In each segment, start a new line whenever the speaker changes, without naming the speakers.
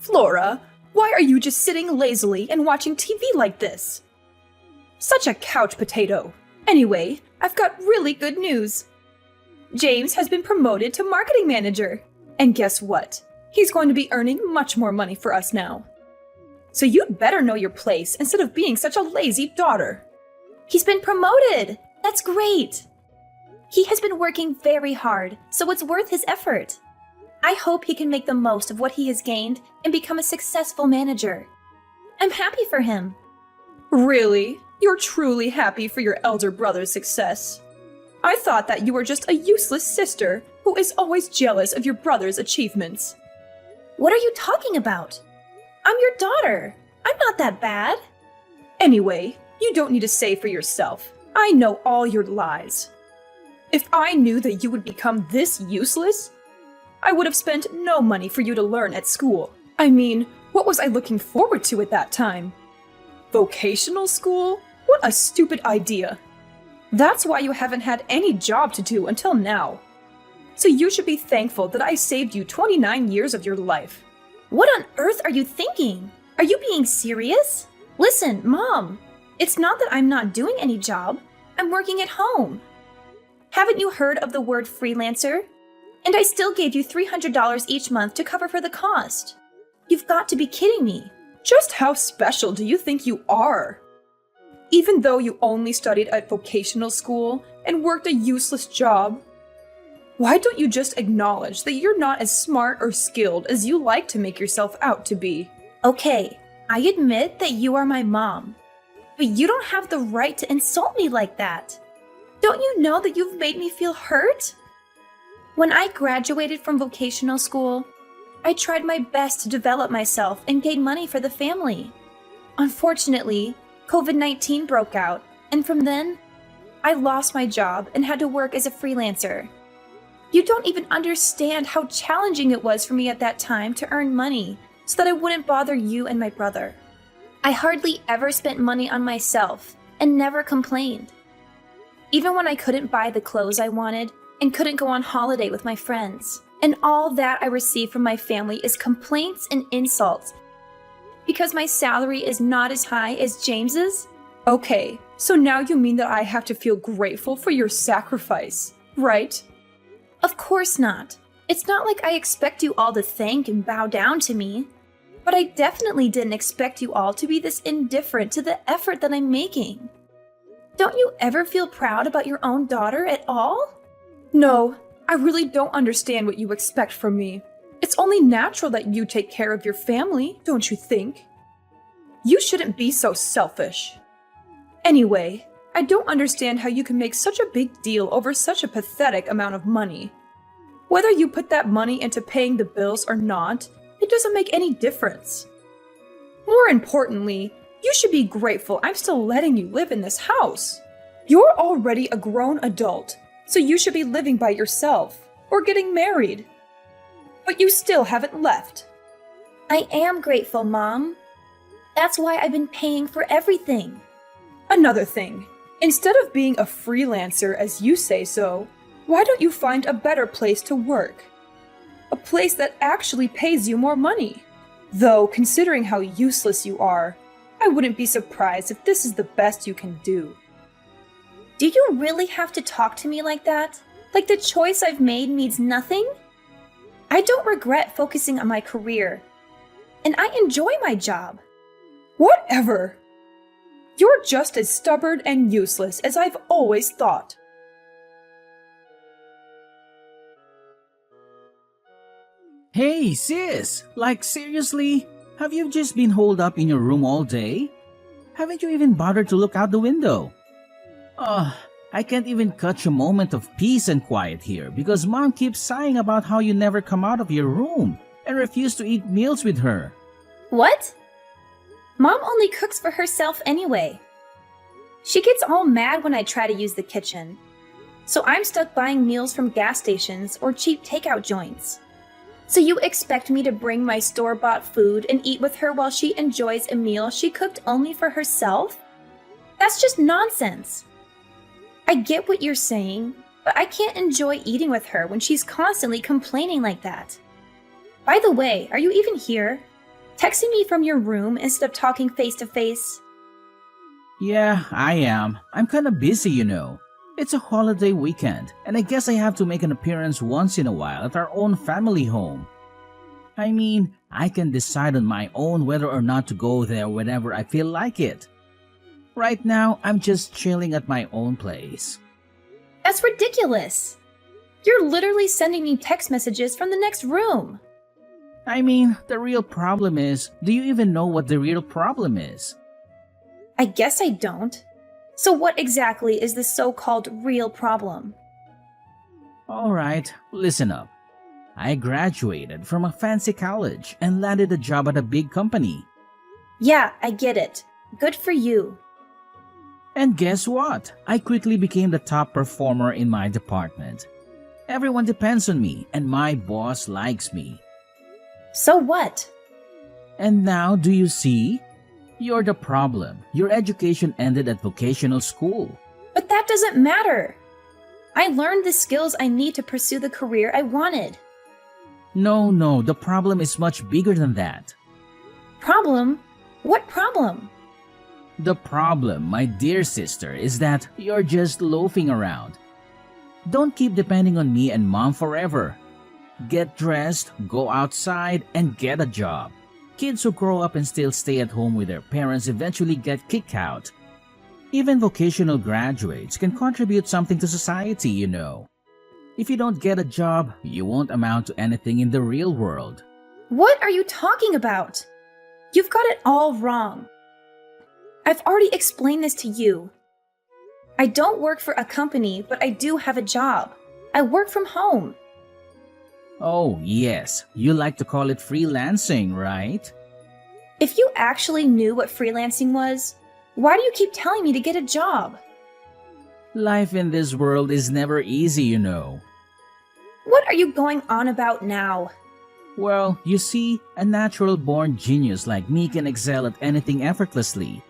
Flora, why are you just sitting lazily and watching TV like this? Such a couch potato. Anyway, I've got really good news. James has been promoted to marketing manager. And guess what? He's going to be earning much more money for us now. So you'd better know your place instead of being such a lazy daughter.
He's been promoted! That's great! He has been working very hard, so it's worth his effort. I hope he can make the most of what he has gained and become a successful manager. I'm happy for him.
Really? You're truly happy for your elder brother's success? I thought that you were just a useless sister who is always jealous of your brother's achievements.
What are you talking about? I'm your daughter. I'm not that bad.
Anyway, you don't need to say for yourself. I know all your lies. If I knew that you would become this useless, I would have spent no money for you to learn at school. I mean, what was I looking forward to at that time? Vocational school? What a stupid idea. That's why you haven't had any job to do until now. So you should be thankful that I saved you 29 years of your life.
What on earth are you thinking? Are you being serious? Listen, Mom, it's not that I'm not doing any job. I'm working at home. Haven't you heard of the word freelancer? And I still gave you $300 each month to cover for the cost. You've got to be kidding me.
Just how special do you think you are? Even though you only studied at vocational school and worked a useless job, why don't you just acknowledge that you're not as smart or skilled as you like to make yourself out to be?
Okay, I admit that you are my mom, but you don't have the right to insult me like that. Don't you know that you've made me feel hurt? When I graduated from vocational school, I tried my best to develop myself and gain money for the family. Unfortunately, COVID-19 broke out, and from then, I lost my job and had to work as a freelancer. You don't even understand how challenging it was for me at that time to earn money so that I wouldn't bother you and my brother. I hardly ever spent money on myself and never complained. Even when I couldn't buy the clothes I wanted and couldn't go on holiday with my friends. And all that I receive from my family is complaints and insults because my salary is not as high as James's.
Okay, so now you mean that I have to feel grateful for your sacrifice, right?
Of course not. It's not like I expect you all to thank and bow down to me. But I definitely didn't expect you all to be this indifferent to the effort that I'm making. Don't you ever feel proud about your own daughter at all?
No, I really don't understand what you expect from me. It's only natural that you take care of your family, don't you think? You shouldn't be so selfish. Anyway, I don't understand how you can make such a big deal over such a pathetic amount of money. Whether you put that money into paying the bills or not, it doesn't make any difference. More importantly, you should be grateful I'm still letting you live in this house. You're already a grown adult, so you should be living by yourself or getting married. But you still haven't left.
I am grateful, Mom. That's why I've been paying for everything.
Another thing, instead of being a freelancer as you say so, why don't you find a better place to work? A place that actually pays you more money. Though, considering how useless you are, I wouldn't be surprised if this is the best you can do.
Do you really have to talk to me like that? Like the choice I've made means nothing? I don't regret focusing on my career. And I enjoy my job.
Whatever! You're just as stubborn and useless as I've always thought.
Hey, sis! Like, seriously? Have you just been holed up in your room all day? Haven't you even bothered to look out the window? I can't even catch a moment of peace and quiet here because Mom keeps sighing about how you never come out of your room and refuse to eat meals with her.
What? Mom only cooks for herself anyway. She gets all mad when I try to use the kitchen. So I'm stuck buying meals from gas stations or cheap takeout joints. So you expect me to bring my store-bought food and eat with her while she enjoys a meal she cooked only for herself? That's just nonsense. I get what you're saying, but I can't enjoy eating with her when she's constantly complaining like that. By the way, are you even here? Texting me from your room instead of talking face to face?
Yeah, I am. I'm kinda busy, you know. It's a holiday weekend, and I guess I have to make an appearance once in a while at our own family home. I mean, I can decide on my own whether or not to go there whenever I feel like it. Right now, I'm just chilling at my own place.
That's ridiculous. You're literally sending me text messages from the next room.
I mean, the real problem is, do you even know what the real problem is?
I guess I don't. So what exactly is the so-called real problem?
Alright, listen up. I graduated from a fancy college and landed a job at a big company.
Yeah, I get it. Good for you.
And guess what? I quickly became the top performer in my department. Everyone depends on me, and my boss likes me.
So what?
And now, do you see? You're the problem. Your education ended at vocational school.
But that doesn't matter. I learned the skills I need to pursue the career I wanted.
No, the problem is much bigger than that.
Problem? What problem?
The problem, my dear sister, is that you're just loafing around. Don't keep depending on me and mom forever. Get dressed, go outside, and get a job. Kids who grow up and still stay at home with their parents eventually get kicked out. Even vocational graduates can contribute something to society, you know. If you don't get a job, you won't amount to anything in the real world.
What are you talking about? You've got it all wrong. I've already explained this to you. I don't work for a company, but I do have a job. I work from home.
Oh, yes, you like to call it freelancing, right?
If you actually knew what freelancing was, why do you keep telling me to get a job?
Life in this world is never easy, you know.
What are you going on about now?
Well, you see, a natural-born genius like me can excel at anything effortlessly.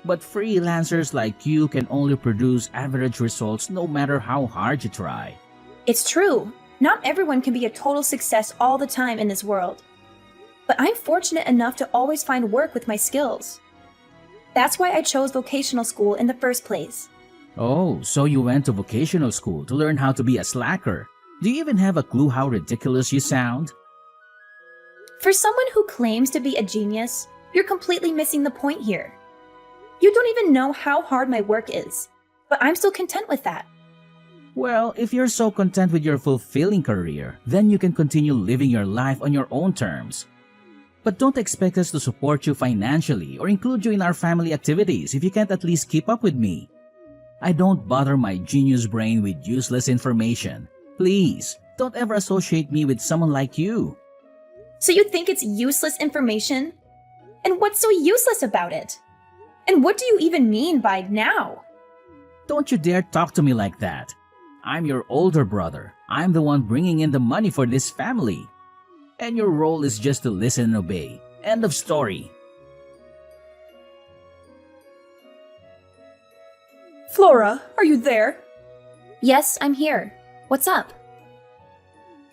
But freelancers like you can only produce average results no matter how hard you try.
It's true. Not everyone can be a total success all the time in this world. But I'm fortunate enough to always find work with my skills. That's why I chose vocational school in the first place.
Oh, so you went to vocational school to learn how to be a slacker. Do you even have a clue how ridiculous you sound?
For someone who claims to be a genius, you're completely missing the point here. You don't even know how hard my work is, but I'm still content with that.
Well, if you're so content with your fulfilling career, then you can continue living your life on your own terms. But don't expect us to support you financially or include you in our family activities if you can't at least keep up with me. I don't bother my genius brain with useless information. Please, don't ever associate me with someone like you.
So you think it's useless information? And what's so useless about it? And what do you even mean by now?
Don't you dare talk to me like that. I'm your older brother. I'm the one bringing in the money for this family. And your role is just to listen and obey. End of story.
Flora, are you there?
Yes, I'm here. What's up?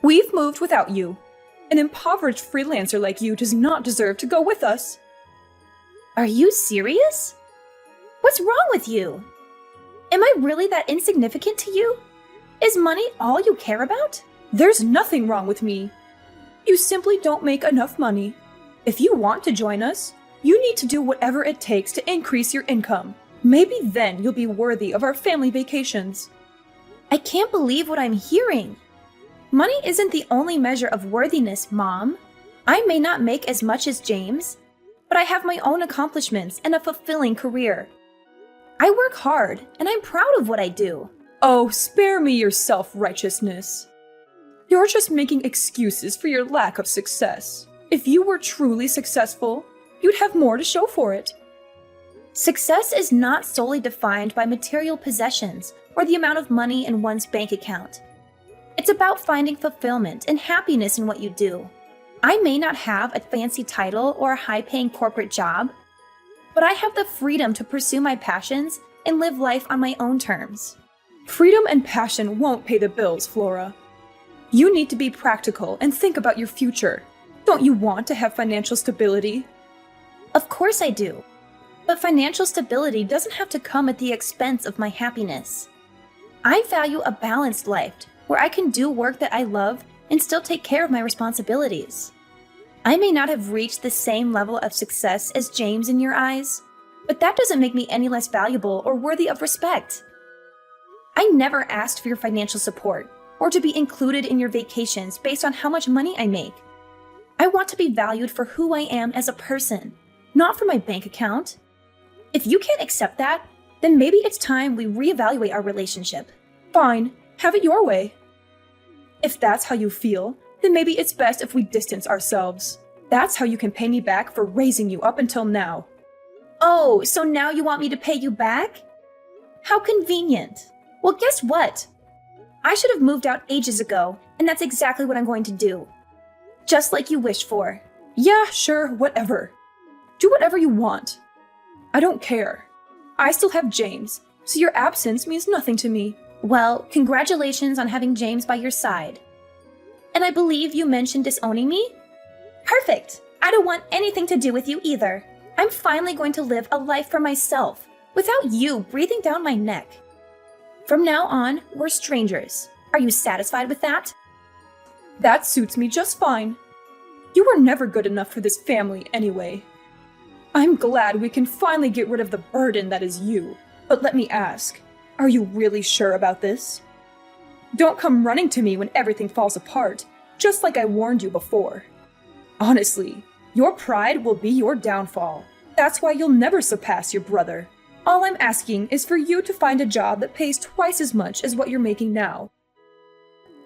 We've moved without you. An impoverished freelancer like you does not deserve to go with us.
Are you serious? What's wrong with you? Am I really that insignificant to you? Is money all you care about?
There's nothing wrong with me. You simply don't make enough money. If you want to join us, you need to do whatever it takes to increase your income. Maybe then you'll be worthy of our family vacations.
I can't believe what I'm hearing. Money isn't the only measure of worthiness, Mom. I may not make as much as James, but I have my own accomplishments and a fulfilling career. I work hard, and I'm proud of what I do.
Oh, spare me your self-righteousness. You're just making excuses for your lack of success. If you were truly successful, you'd have more to show for it.
Success is not solely defined by material possessions or the amount of money in one's bank account. It's about finding fulfillment and happiness in what you do. I may not have a fancy title or a high-paying corporate job, but I have the freedom to pursue my passions and live life on my own terms.
Freedom and passion won't pay the bills, Flora. You need to be practical and think about your future. Don't you want to have financial stability?
Of course I do. But financial stability doesn't have to come at the expense of my happiness. I value a balanced life where I can do work that I love and still take care of my responsibilities. I may not have reached the same level of success as James in your eyes, but that doesn't make me any less valuable or worthy of respect. I never asked for your financial support or to be included in your vacations based on how much money I make. I want to be valued for who I am as a person, not for my bank account. If you can't accept that, then maybe it's time we reevaluate our relationship.
Fine, have it your way. If that's how you feel, then maybe it's best if we distance ourselves. That's how you can pay me back for raising you up until now.
Oh, so now you want me to pay you back? How convenient. Well, guess what? I should have moved out ages ago, and that's exactly what I'm going to do. Just like you wished for.
Yeah, sure, whatever. Do whatever you want. I don't care. I still have James, so your absence means nothing to me.
Well, congratulations on having James by your side. And I believe you mentioned disowning me? Perfect! I don't want anything to do with you either. I'm finally going to live a life for myself, without you breathing down my neck. From now on, we're strangers. Are you satisfied with that?
That suits me just fine. You were never good enough for this family anyway. I'm glad we can finally get rid of the burden that is you. But let me ask, are you really sure about this? Don't come running to me when everything falls apart, just like I warned you before. Honestly, your pride will be your downfall. That's why you'll never surpass your brother. All I'm asking is for you to find a job that pays twice as much as what you're making now.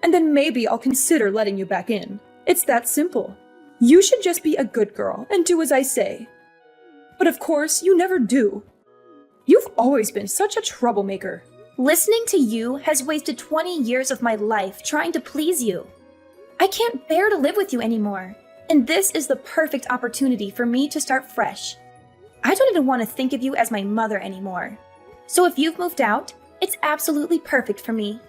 And then maybe I'll consider letting you back in. It's that simple. You should just be a good girl and do as I say. But of course, you never do. You've always been such a troublemaker.
Listening to you has wasted 20 years of my life trying to please you. I can't bear to live with you anymore, and this is the perfect opportunity for me to start fresh. I don't even want to think of you as my mother anymore. So if you've moved out, it's absolutely perfect for me.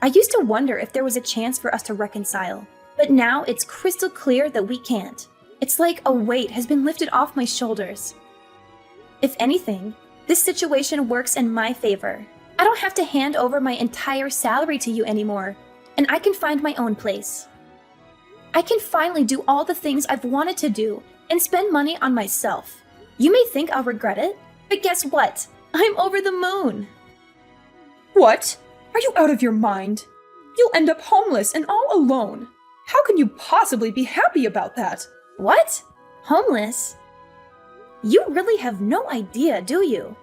I used to wonder if there was a chance for us to reconcile, but now it's crystal clear that we can't. It's like a weight has been lifted off my shoulders. If anything, this situation works in my favor. I don't have to hand over my entire salary to you anymore, and I can find my own place. I can finally do all the things I've wanted to do and spend money on myself. You may think I'll regret it, but guess what? I'm over the moon.
What? Are you out of your mind? You'll end up homeless and all alone. How can you possibly be happy about that?
What? Homeless? You really have no idea, do you?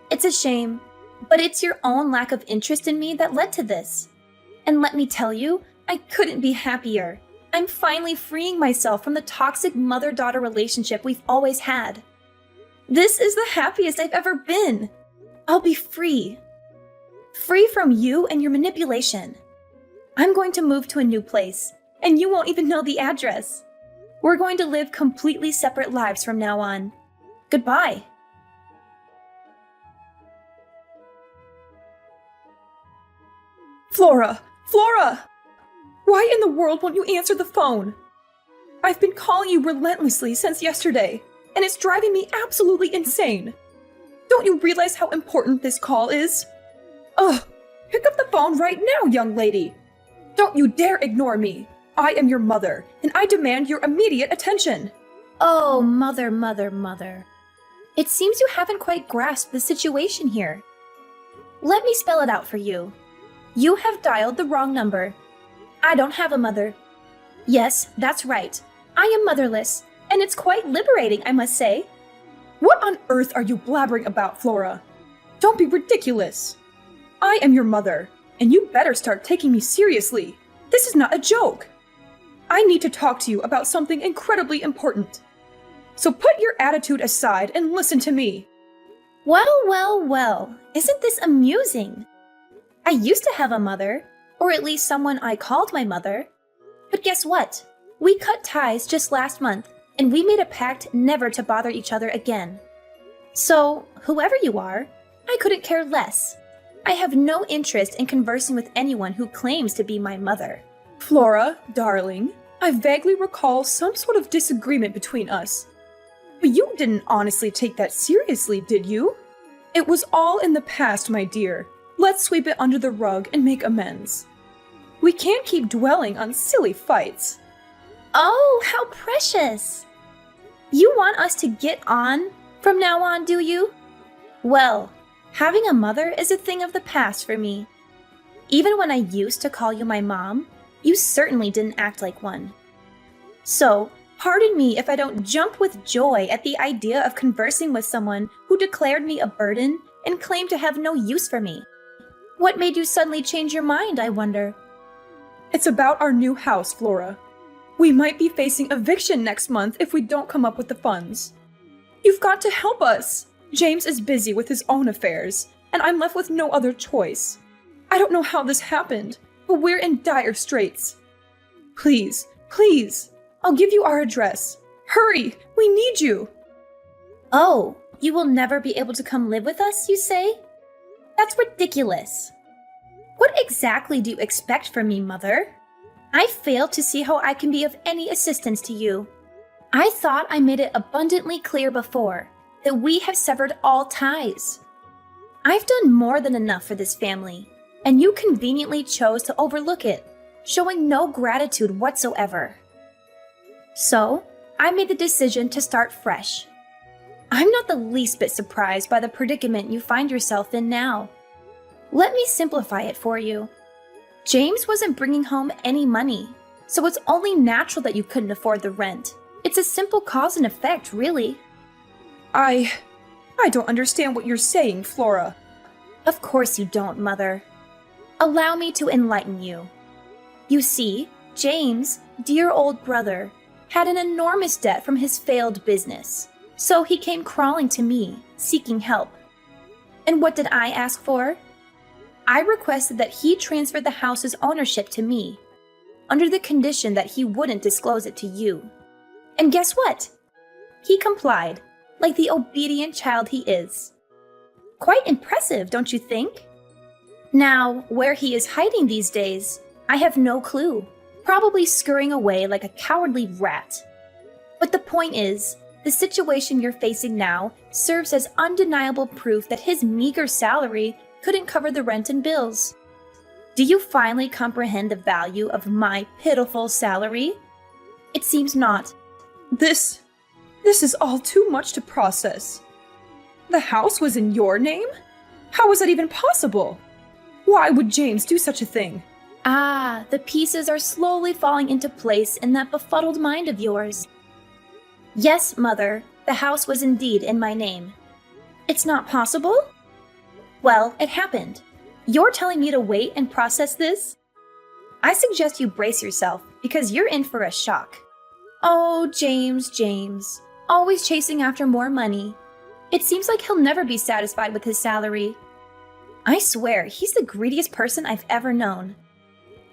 It's a shame, but it's your own lack of interest in me that led to this. And let me tell you, I couldn't be happier. I'm finally freeing myself from the toxic mother-daughter relationship we've always had. This is the happiest I've ever been. I'll be free. Free from you and your manipulation. I'm going to move to a new place, and you won't even know the address. We're going to live completely separate lives from now on. Goodbye.
Flora! Flora! Why in the world won't you answer the phone? I've been calling you relentlessly since yesterday, and it's driving me absolutely insane. Don't you realize how important this call is? Ugh! Pick up the phone right now, young lady! Don't you dare ignore me! I am your mother, and I demand your immediate attention!
Oh, mother, mother, mother. It seems you haven't quite grasped the situation here. Let me spell it out for you. You have dialed the wrong number. I don't have a mother. Yes, that's right. I am motherless, and it's quite liberating, I must say.
What on earth are you blabbering about, Flora? Don't be ridiculous. I am your mother, and you better start taking me seriously. This is not a joke. I need to talk to you about something incredibly important. So put your attitude aside and listen to me.
Well, well, well. Isn't this amusing? I used to have a mother, or at least someone I called my mother. But guess what? We cut ties just last month, and we made a pact never to bother each other again. So, whoever you are, I couldn't care less. I have no interest in conversing with anyone who claims to be my mother.
Flora, darling, I vaguely recall some sort of disagreement between us. But you didn't honestly take that seriously, did you? It was all in the past, my dear. Let's sweep it under the rug and make amends. We can't keep dwelling on silly fights.
Oh, how precious! You want us to get on from now on, do you? Well, having a mother is a thing of the past for me. Even when I used to call you my mom, you certainly didn't act like one. So, pardon me if I don't jump with joy at the idea of conversing with someone who declared me a burden and claimed to have no use for me. What made you suddenly change your mind, I wonder?
It's about our new house, Flora. We might be facing eviction next month if we don't come up with the funds. You've got to help us. James is busy with his own affairs, and I'm left with no other choice. I don't know how this happened, but we're in dire straits. Please, please, I'll give you our address. Hurry, we need you.
Oh, you will never be able to come live with us, you say? That's ridiculous. What exactly do you expect from me, Mother? I fail to see how I can be of any assistance to you. I thought I made it abundantly clear before that we have severed all ties. I've done more than enough for this family, and you conveniently chose to overlook it, showing no gratitude whatsoever. So, I made the decision to start fresh. I'm not the least bit surprised by the predicament you find yourself in now. Let me simplify it for you. James wasn't bringing home any money, so it's only natural that you couldn't afford the rent. It's a simple cause and effect, really.
I don't understand what you're saying, Flora.
Of course you don't, Mother. Allow me to enlighten you. You see, James, dear old brother, had an enormous debt from his failed business, so he came crawling to me, seeking help. And what did I ask for? I requested that he transfer the house's ownership to me, under the condition that he wouldn't disclose it to you. And guess what? He complied, like the obedient child he is. Quite impressive, don't you think? Now, where he is hiding these days, I have no clue. Probably scurrying away like a cowardly rat. But the point is, the situation you're facing now serves as undeniable proof that his meager salary couldn't cover the rent and bills. Do you finally comprehend the value of my pitiful salary? It seems not.
This is all too much to process. The house was in your name? How was that even possible? Why would James do such a thing?
Ah, the pieces are slowly falling into place in that befuddled mind of yours. Yes, Mother, the house was indeed in my name. It's not possible? Well, it happened. You're telling me to wait and process this? I suggest you brace yourself, because you're in for a shock. Oh, James, always chasing after more money. It seems like he'll never be satisfied with his salary. I swear, he's the greediest person I've ever known.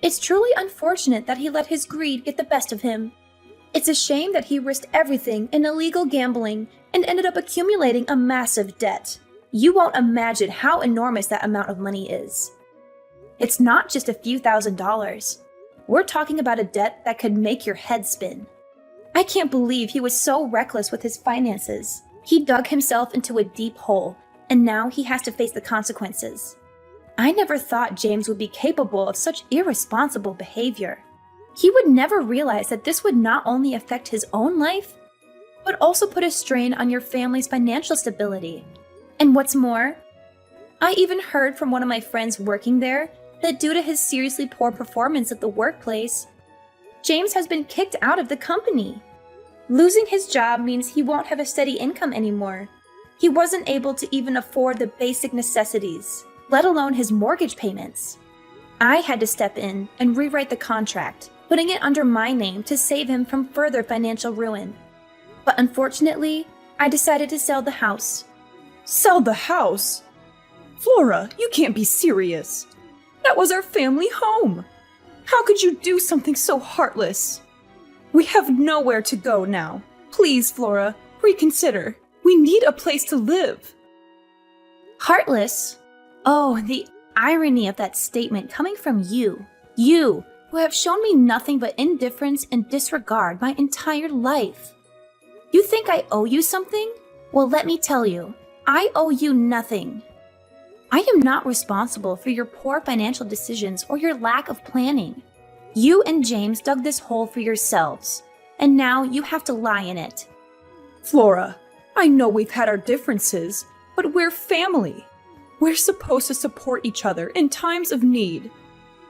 It's truly unfortunate that he let his greed get the best of him. It's a shame that he risked everything in illegal gambling and ended up accumulating a massive debt. You won't imagine how enormous that amount of money is. It's not just a few $1,000s. We're talking about a debt that could make your head spin. I can't believe he was so reckless with his finances. He dug himself into a deep hole, and now he has to face the consequences. I never thought James would be capable of such irresponsible behavior. He would never realize that this would not only affect his own life, but also put a strain on your family's financial stability. And what's more, I even heard from one of my friends working there that due to his seriously poor performance at the workplace, James has been kicked out of the company. Losing his job means he won't have a steady income anymore. He wasn't able to even afford the basic necessities, let alone his mortgage payments. I had to step in and rewrite the contract, putting it under my name to save him from further financial ruin. But unfortunately, I decided to sell the house.
Sell the house? Flora, you can't be serious. That was our family home. How could you do something so heartless? We have nowhere to go now. Please, Flora, reconsider. We need a place to live.
Heartless? Oh, the irony of that statement coming from you. You, who have shown me nothing but indifference and disregard my entire life. You think I owe you something? Well, let me tell you, I owe you nothing. I am not responsible for your poor financial decisions or your lack of planning. You and James dug this hole for yourselves, and now you have to lie in it.
Flora, I know we've had our differences, but we're family. We're supposed to support each other in times of need.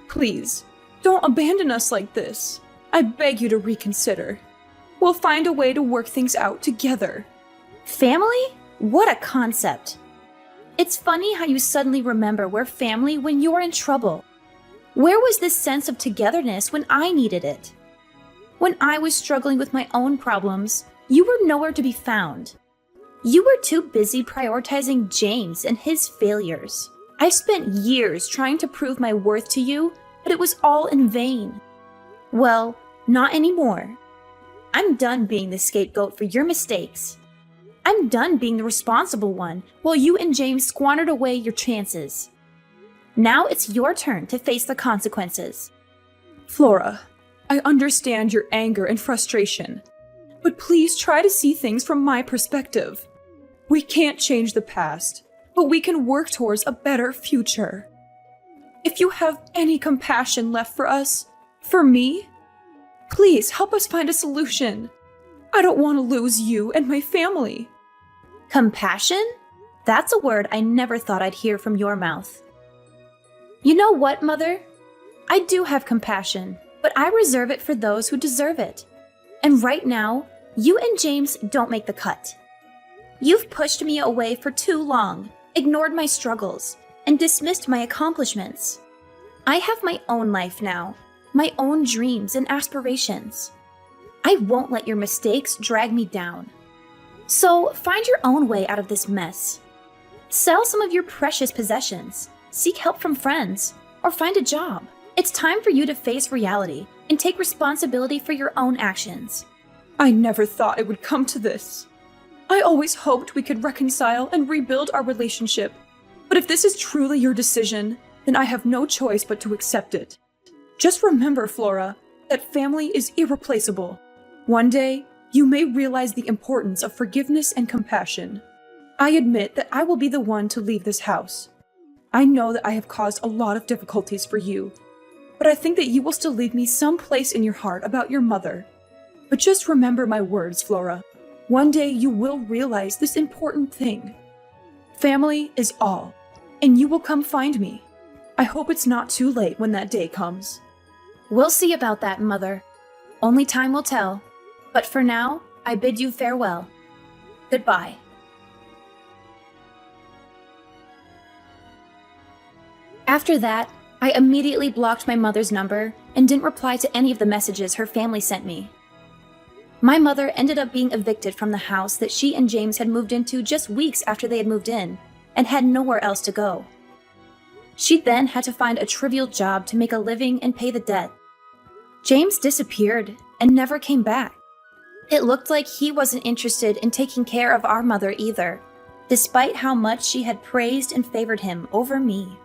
Please, don't abandon us like this. I beg you to reconsider. We'll find a way to work things out together.
Family? What a concept. It's funny how you suddenly remember we're family when you're in trouble. Where was this sense of togetherness when I needed it? When I was struggling with my own problems, you were nowhere to be found. You were too busy prioritizing James and his failures. I spent years trying to prove my worth to you, but it was all in vain. Well, not anymore. I'm done being the scapegoat for your mistakes. I'm done being the responsible one while you and James squandered away your chances. Now it's your turn to face the consequences.
Flora, I understand your anger and frustration, but please try to see things from my perspective. We can't change the past, but we can work towards a better future. If you have any compassion left for us, for me, please help us find a solution. I don't want to lose you and my family.
Compassion? That's a word I never thought I'd hear from your mouth. You know what, Mother? I do have compassion, but I reserve it for those who deserve it. And right now, you and James don't make the cut. You've pushed me away for too long, ignored my struggles, and dismissed my accomplishments. I have my own life now, my own dreams and aspirations. I won't let your mistakes drag me down. So find your own way out of this mess. Sell some of your precious possessions, seek help from friends, or find a job. It's time for you to face reality and take responsibility for your own actions.
I never thought it would come to this. I always hoped we could reconcile and rebuild our relationship. But if this is truly your decision, then I have no choice but to accept it. Just remember, Flora, that family is irreplaceable. One day, you may realize the importance of forgiveness and compassion. I admit that I will be the one to leave this house. I know that I have caused a lot of difficulties for you, but I think that you will still leave me some place in your heart about your mother. But just remember my words, Flora. One day you will realize this important thing. Family is all, and you will come find me. I hope it's not too late when that day comes.
We'll see about that, Mother. Only time will tell. But for now, I bid you farewell. Goodbye. After that, I immediately blocked my mother's number and didn't reply to any of the messages her family sent me. My mother ended up being evicted from the house that she and James had moved into just weeks after they had moved in, and had nowhere else to go. She then had to find a trivial job to make a living and pay the debt. James disappeared and never came back. It looked like he wasn't interested in taking care of our mother either, despite how much she had praised and favored him over me.